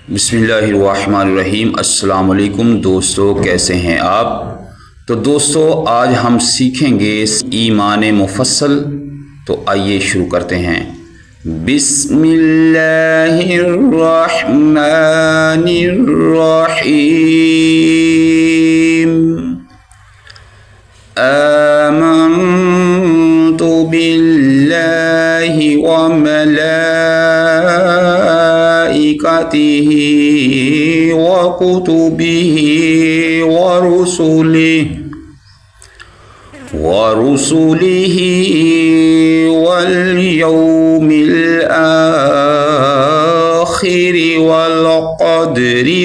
बिस्मिल्लाहिर्रहमानिर्रहीम। अस्सलाम वालेकुम दोस्तों, कैसे हैं आप। तो दोस्तों आज हम सीखेंगे ईमान मुफस्सल। तो आइए शुरू करते हैं। बिस्मिल्लाहिर्रहमानिर्रहीम। आमन्तु बिल्लाहि व मलाइकातिहि व कुतुबिहि व रुसुलिहि वल यौमिल आखिर वल क़द्रि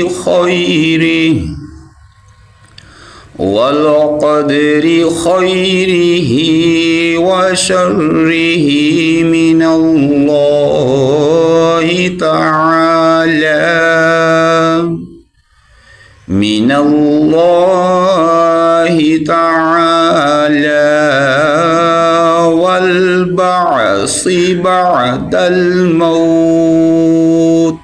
खैरिही व शर्रिही मिनल्लाहि तआला वल बअसी बअदल मौत।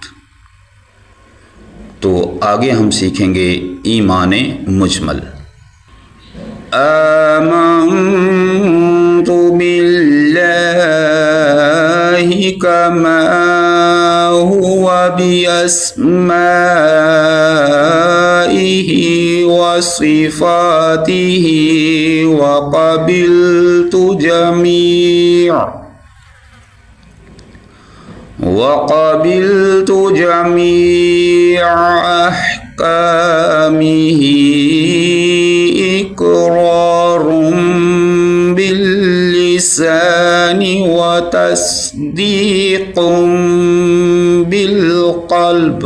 तो आगे हम सीखेंगे ईमान मुजमल। आमन्तु बिल्लाहि कमा हुवा बिअस्माइहि व सिफातिहि व क़बिलतु जमीअ अहकामिहि इक़रारुम बिल्लिसानि व तस्दीक़ुम बिल्क़ल्ब।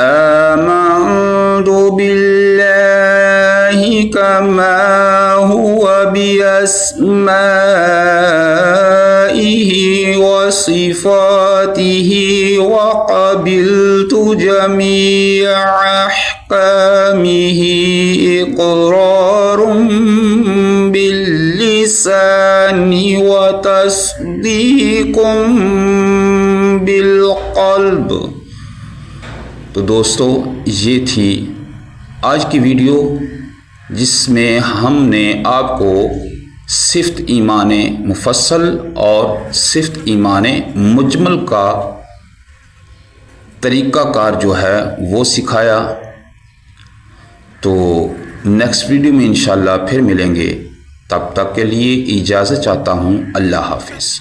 आमन्तु बिल्लाहि कमा हुवा बिअस्माइहि व सिफातिहि व क़बिलतु जमीअ अहकामिहि इक़रारुम बिल्लिसानि व तस्दीक़ुम बिल्क़ल्ब। तो दोस्तों ये थी आज की वीडियो, जिसमें हमने आपको सिफ़त ईमान मुफस्सल और सिफ़त ईमान मुजमल का तरीक़ाकार जो है वो सिखाया। तो नेक्स्ट वीडियो में इंशाअल्लाह फिर मिलेंगे। तब तक के लिए इजाज़त चाहता हूँ। अल्लाह हाफ़िज़।